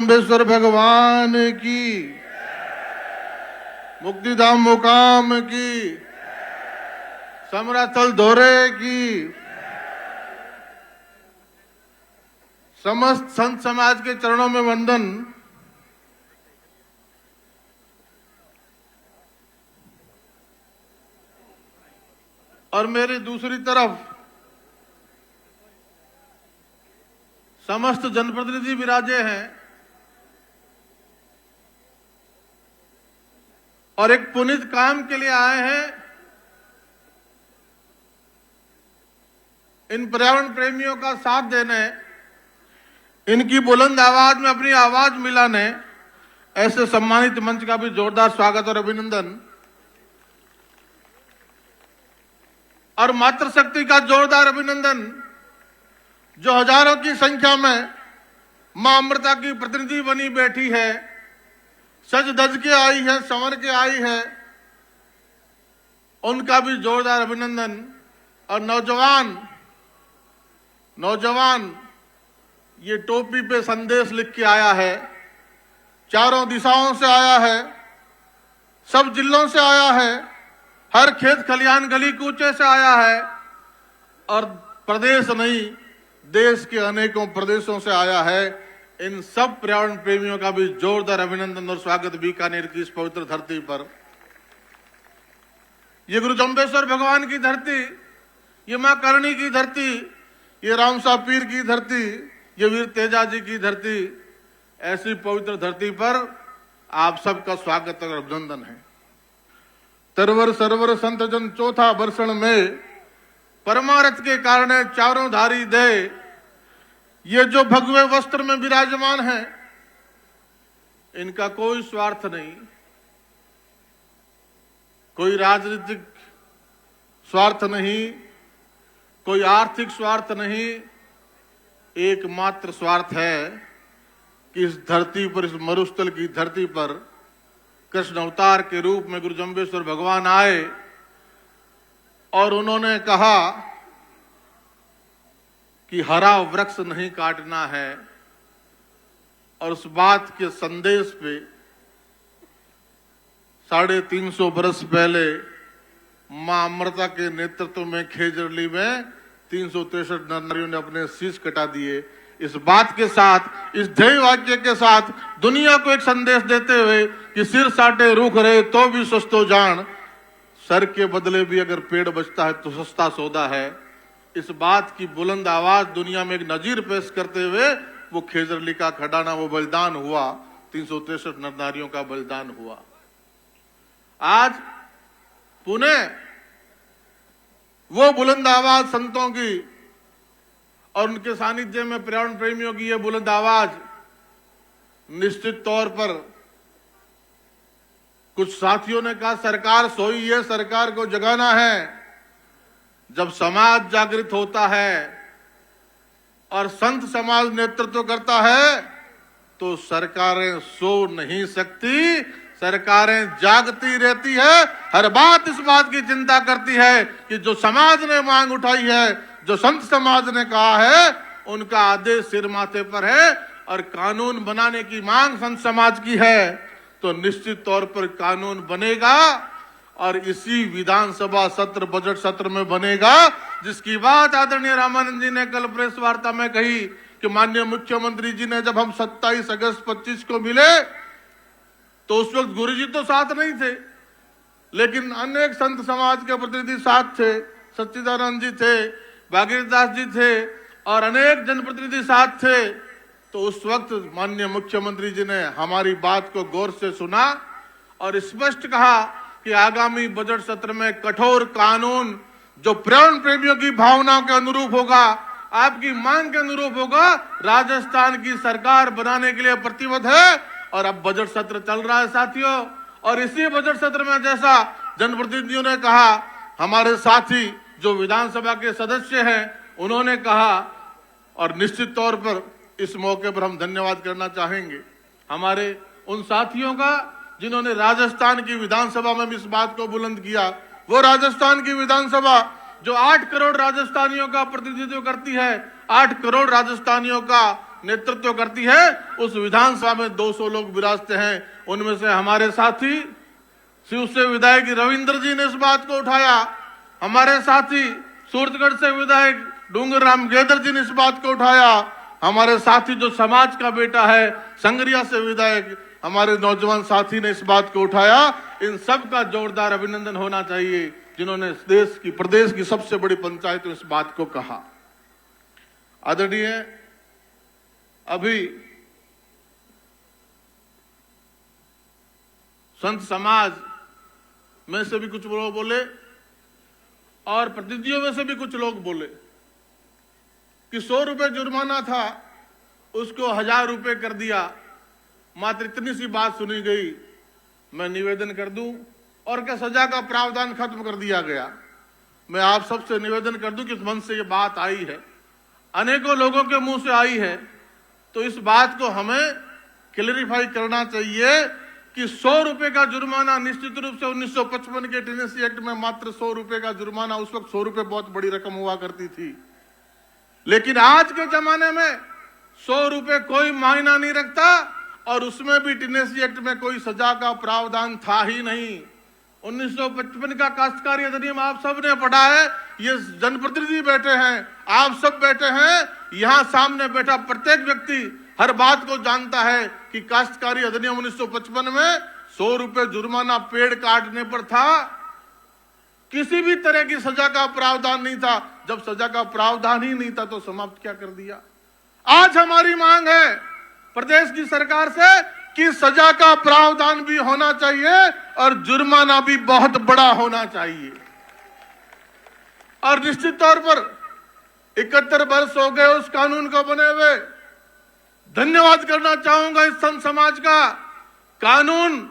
अम्बेश्वर भगवान की, मुक्तिधाम मुकाम की, समराथल धोरे की, समस्त संत समाज के चरणों में वंदन। और मेरी दूसरी तरफ समस्त जनप्रतिनिधि विराजे हैं और एक पुनीत काम के लिए आए हैं। इन पर्यावरण प्रेमियों का साथ देने, इनकी बुलंद आवाज में अपनी आवाज मिलाने, ऐसे सम्मानित मंच का भी जोरदार स्वागत और अभिनंदन। और मातृशक्ति का जोरदार अभिनंदन, जो हजारों की संख्या में मां अमृता की प्रतिनिधि बनी बैठी है, सज धज के आई है, संवर के आई है, उनका भी जोरदार अभिनंदन। और नौजवान ये टोपी पे संदेश लिख के आया है, चारों दिशाओं से आया है, सब जिलों से आया है, हर खेत खलियान गली कूचे से आया है और प्रदेश नहीं देश के अनेकों प्रदेशों से आया है। इन सब पर्यावरण प्रेमियों का भी जोरदार अभिनंदन और स्वागत बीकानेर की इस पवित्र धरती पर। ये गुरु जम्बेश्वर भगवान की धरती, ये मां करणी की धरती, ये रामसा पीर की धरती, ये वीर तेजा जी की धरती, ऐसी पवित्र धरती पर आप सबका स्वागत और अभिनंदन है। तरवर सरवर संत जन चौथा बरसण में, परमारथ के कारण चारों धारी दे। ये जो भगवे वस्त्र में विराजमान है, इनका कोई स्वार्थ नहीं, कोई राजनीतिक स्वार्थ नहीं, कोई आर्थिक स्वार्थ नहीं, एकमात्र स्वार्थ है कि इस धरती पर, इस मरुस्थल की धरती पर कृष्ण अवतार के रूप में गुरु जम्बेश्वर भगवान आए और उन्होंने कहा कि हरा वृक्ष नहीं काटना है। और उस बात के संदेश पे 350 बरस पहले मां अमृता के नेतृत्व में खेजरली में 363 नर नारियों ने अपने शीश कटा दिए। इस बात के साथ, इस ध्येय वाक्य के साथ दुनिया को एक संदेश देते हुए कि सिर साटे रूख रहे तो भी सस्तो जान, सर के बदले भी अगर पेड़ बचता है तो सस्ता सौदा है। इस बात की बुलंद आवाज दुनिया में एक नजीर पेश करते हुए वो खेजरली का खडाना, वो बलिदान हुआ, 363 नर नारियों का बलिदान हुआ। आज पुनः वो बुलंद आवाज संतों की और उनके सानिध्य में पर्यावरण प्रेमियों की ये बुलंद आवाज निश्चित तौर पर, कुछ साथियों ने कहा सरकार सोई है, सरकार को जगाना है। जब समाज जागृत होता है और संत समाज नेतृत्व करता है तो सरकारें सो नहीं सकती, सरकारें जागती रहती है। हर बात इस बात की चिंता करती है कि जो समाज ने मांग उठाई है, जो संत समाज ने कहा है, उनका आदेश सिर माथे पर है और कानून बनाने की मांग संत समाज की है तो निश्चित तौर पर कानून बनेगा और इसी विधानसभा सत्र, बजट सत्र में बनेगा, जिसकी बात आदरणीय रामानंद जी ने कल प्रेस वार्ता में कही कि माननीय मुख्यमंत्री जी ने जब हम 27 अगस्त 25 को मिले तो उस वक्त गुरु जी तो साथ नहीं थे, लेकिन अनेक संत समाज के प्रतिनिधि साथ थे, सच्चिदानंद जी थे, भागीरथ दास जी थे और अनेक जनप्रतिनिधि साथ थे। तो उस वक्त माननीय मुख्यमंत्री जी ने हमारी बात को गौर से सुना और स्पष्ट कहा कि आगामी बजट सत्र में कठोर कानून जो पर्यावरण प्रेमियों की भावनाओं के अनुरूप होगा, आपकी मांग के अनुरूप होगा, राजस्थान की सरकार बनाने के लिए प्रतिबद्ध है। और अब बजट सत्र चल रहा है साथियों, और इसी बजट सत्र में जैसा जनप्रतिनिधियों ने कहा, हमारे साथी जो विधानसभा के सदस्य हैं उन्होंने कहा, और निश्चित तौर पर इस मौके पर हम धन्यवाद करना चाहेंगे हमारे उन साथियों का जिन्होंने राजस्थान की विधानसभा में भी इस बात को बुलंद किया। वो राजस्थान की विधानसभा जो 8 करोड़ राजस्थानियों का प्रतिनिधित्व करती है, 8 करोड़ राजस्थानियों का नेतृत्व करती है, उस विधानसभा में 200 लोग विराजते हैं। उनमें से हमारे साथी शिव से विधायक रविंद्र जी ने इस बात को उठाया, हमारे साथी सूरतगढ़ से विधायक डूंगर राम गेदर जी ने इस बात को उठाया, हमारे साथी जो समाज का बेटा है संगरिया से विधायक हमारे नौजवान साथी ने इस बात को उठाया। इन सब का जोरदार अभिनंदन होना चाहिए जिन्होंने देश की प्रदेश की सबसे बड़ी पंचायत में इस बात को कहा। आदरणीय, अभी संत समाज में से भी कुछ लोग बोले और प्रतिनिधियों में से भी कुछ लोग बोले कि 100 रुपए जुर्माना था, उसको 1000 रुपए कर दिया। मात्र इतनी सी बात सुनी गई, मैं निवेदन कर दूं और क्या सजा का प्रावधान खत्म कर दिया गया। मैं आप सबसे निवेदन कर दूं कि इस मंच से ये बात आई है, अनेकों लोगों के मुंह से आई है, तो इस बात को हमें क्लैरिफाई करना चाहिए कि 100 रुपए का जुर्माना निश्चित रूप से 1955 के टेनेसी एक्ट में मात्र 100 रुपए का जुर्माना, उस वक्त 100 रुपए बहुत बड़ी रकम हुआ करती थी, लेकिन आज के जमाने में 100 रुपए कोई मायना नहीं रखता और उसमें भी टेनेसी एक्ट में कोई सजा का प्रावधान था ही नहीं। 1955 का काश्तकारी अधिनियम आप सब ने पढ़ा है, ये जनप्रतिनिधि बैठे हैं, आप सब बैठे हैं, यहां सामने बैठा प्रत्येक व्यक्ति हर बात को जानता है कि काश्तकारी अधिनियम 1955 में 100 रुपए जुर्माना पेड़ काटने पर था, किसी भी तरह की सजा का प्रावधान नहीं था। जब सजा का प्रावधान ही नहीं था तो समाप्त क्या कर दिया। आज हमारी मांग है प्रदेश की सरकार से कि सजा का प्रावधान भी होना चाहिए और जुर्माना भी बहुत बड़ा होना चाहिए। और निश्चित तौर पर 71 वर्ष हो गए उस कानून को बने हुए, धन्यवाद करना चाहूंगा इस संत समाज का। कानून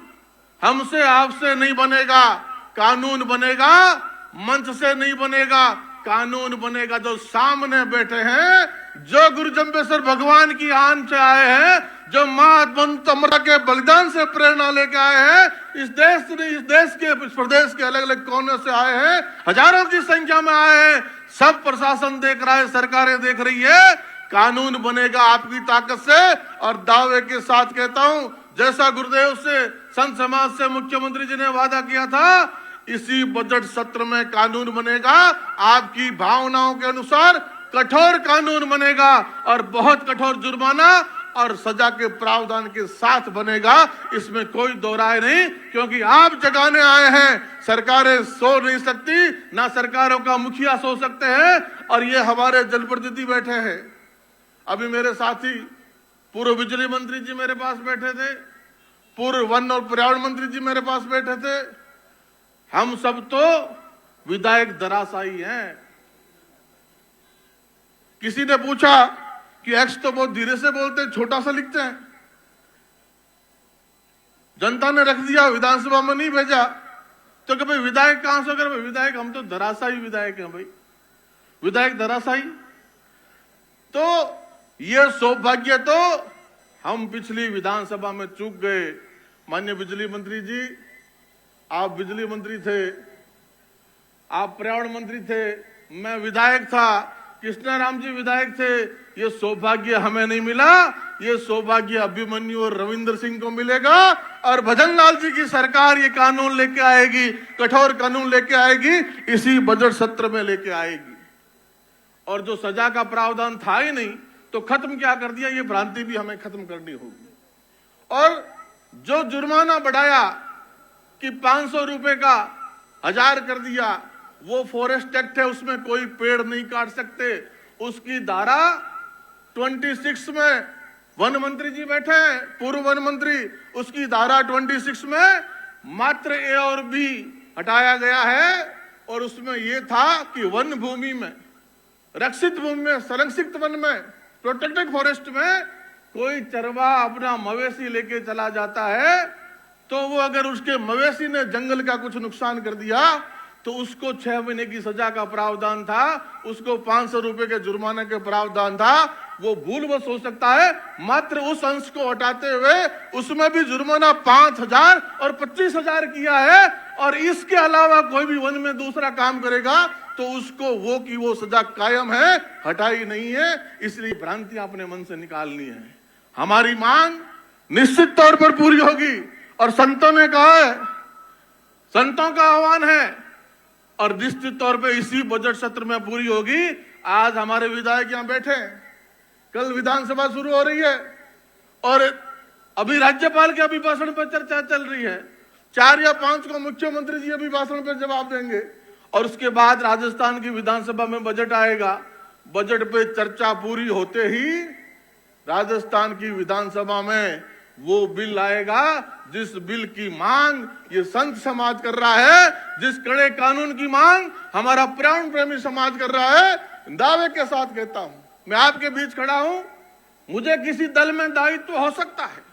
हमसे आपसे नहीं बनेगा, कानून बनेगा मंच से नहीं बनेगा, कानून बनेगा जो सामने बैठे हैं, जो गुरु जम्बेश्वर भगवान की आन से आए हैं, जो मां अमृता के बलिदान से प्रेरणा लेके आए हैं, इस देश के इस प्रदेश के अलग अलग कोने से आए हैं, हजारों की संख्या में आए हैं। सब प्रशासन देख रहा है, सरकारें देख रही है, कानून बनेगा आपकी ताकत से। और दावे के साथ कहता हूं, जैसा गुरुदेव से संत समाज से मुख्यमंत्री जी ने वादा किया था, इसी बजट सत्र में कानून बनेगा, आपकी भावनाओं के अनुसार कठोर कानून बनेगा और बहुत कठोर जुर्माना और सजा के प्रावधान के साथ बनेगा, इसमें कोई दो राय नहीं। क्योंकि आप जगाने आए हैं, सरकारें सो नहीं सकती, ना सरकारों का मुखिया सो सकते हैं, और ये हमारे जनप्रतिनिधि बैठे हैं। अभी मेरे साथी पूर्व बिजली मंत्री जी मेरे पास बैठे थे, पूर्व वन और पर्यावरण मंत्री जी मेरे पास बैठे थे। हम सब तो विधायक धराशायी हैं। किसी ने पूछा कि एक्स तो बहुत धीरे से बोलते हैं, छोटा सा लिखते हैं। जनता ने रख दिया, विधानसभा में नहीं भेजा, तो कि भाई विधायक कहां से कर, विधायक हम तो धराशायी विधायक हैं भाई, विधायक धराशायी। तो ये सौभाग्य तो हम पिछली विधानसभा में चूक गए। माननीय बिजली मंत्री जी, आप बिजली मंत्री थे, आप पर्यावरण मंत्री थे, मैं विधायक था, कृष्णाराम जी विधायक थे। ये सौभाग्य हमें नहीं मिला, ये सौभाग्य अभिमन्यु और रविंद्र सिंह को मिलेगा। और भजन लाल जी की सरकार ये कानून लेके आएगी, कठोर कानून लेके आएगी, इसी बजट सत्र में लेके आएगी। और जो सजा का प्रावधान था ही नहीं तो खत्म क्या कर दिया, ये भ्रांति भी हमें खत्म करनी होगी। और जो जुर्माना बढ़ाया कि 500 रुपए का 1000 कर दिया, वो फॉरेस्ट एक्ट है, उसमें कोई पेड़ नहीं काट सकते। उसकी धारा 26 में वन मंत्री जी बैठे हैं, पूर्व वन मंत्री, उसकी धारा 26 में मात्र ए और बी हटाया गया है। और उसमें यह था कि वन भूमि में, रक्षित भूमि में, संरक्षित वन में, प्रोटेक्टेड फॉरेस्ट में कोई चरवा अपना मवेशी लेके चला जाता है, तो वो अगर उसके मवेशी ने जंगल का कुछ नुकसान कर दिया तो उसको 6 महीने की सजा का प्रावधान था, उसको 500 रुपए के जुर्माने के प्रावधान था। वो भूलवश हो सकता है, मात्र उस अंश को हटाते हुए उसमें भी जुर्माना 5,000 और 25,000 किया है। और इसके अलावा कोई भी वन में दूसरा काम करेगा तो उसको वो की वो सजा कायम है, हटाई नहीं है। इसलिए भ्रांतियां अपने मन से निकालनी है। हमारी मांग निश्चित तौर पर पूरी होगी और संतों ने कहा है, संतों का आह्वान है और निश्चित तौर पे इसी बजट सत्र में पूरी होगी। आज हमारे विधायक यहां बैठे हैं, कल विधानसभा शुरू हो रही है और अभी राज्यपाल के अभिभाषण पर चर्चा चल रही है। 4 या 5 को मुख्यमंत्री जी अभिभाषण पर जवाब देंगे और उसके बाद राजस्थान की विधानसभा में बजट आएगा। बजट पे चर्चा पूरी होते ही राजस्थान की विधानसभा में वो बिल आएगा जिस बिल की मांग ये संत समाज कर रहा है, जिस कड़े कानून की मांग हमारा पर्यावरण प्रेमी समाज कर रहा है। दावे के साथ कहता हूं, मैं आपके बीच खड़ा हूं, मुझे किसी दल में दायित्व हो सकता है,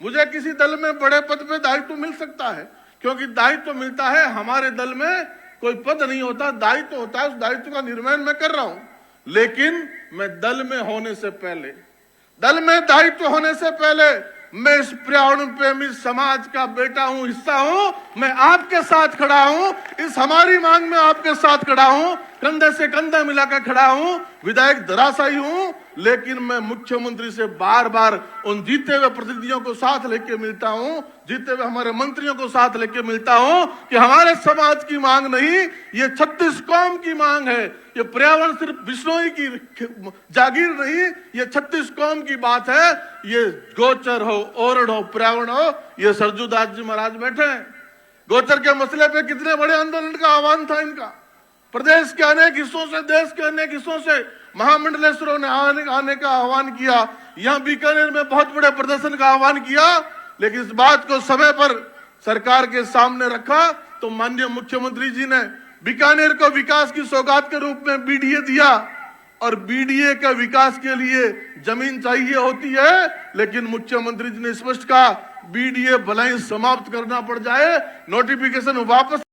मुझे किसी दल में बड़े पद पे दायित्व मिल सकता है, क्योंकि दायित्व मिलता है। हमारे दल में कोई पद नहीं होता, दायित्व होता है। उस दायित्व का निर्वहन मैं कर रहा हूं। लेकिन मैं दल में होने से पहले, दल में दायित्व होने से पहले मैं इस पर्यावरण प्रेमी समाज का बेटा हूं, हिस्सा हूं। मैं आपके साथ खड़ा हूं, इस हमारी मांग में आपके साथ खड़ा हूं, कंधे से कंधा मिलाकर खड़ा हूं। विधायक धराशायी हूं, लेकिन मैं मुख्यमंत्री से बार बार उन जीते हुए प्रतिनिधियों को साथ लेके मिलता हूं, जीते हुए हमारे मंत्रियों को साथ लेके मिलता हूं कि हमारे समाज की मांग नहीं, ये 36 कौम की मांग है। ये पर्यावरण सिर्फ बिश्नोई की जागीर नहीं, ये 36 कौम की बात है। ये गोचर हो, ओरड हो, पर्यावरण हो, ये सरजू दास जी महाराज बैठे हैं। गोचर के मसले पे कितने बड़े आंदोलन का आह्वान था इनका। प्रदेश के अनेक हिस्सों से, देश के अनेक हिस्सों से महामंडलेश्वरों ने आने का आह्वान किया। यहाँ बीकानेर में बहुत बड़े प्रदर्शन का आह्वान किया, लेकिन इस बात को समय पर सरकार के सामने रखा तो माननीय मुख्यमंत्री जी ने बीकानेर को विकास की सौगात के रूप में बीडीए दिया। और बीडीए का विकास के लिए जमीन चाहिए होती है, लेकिन मुख्यमंत्री जी ने स्पष्ट कहा बीडीए भले ही समाप्त करना पड़ जाए, नोटिफिकेशन वापस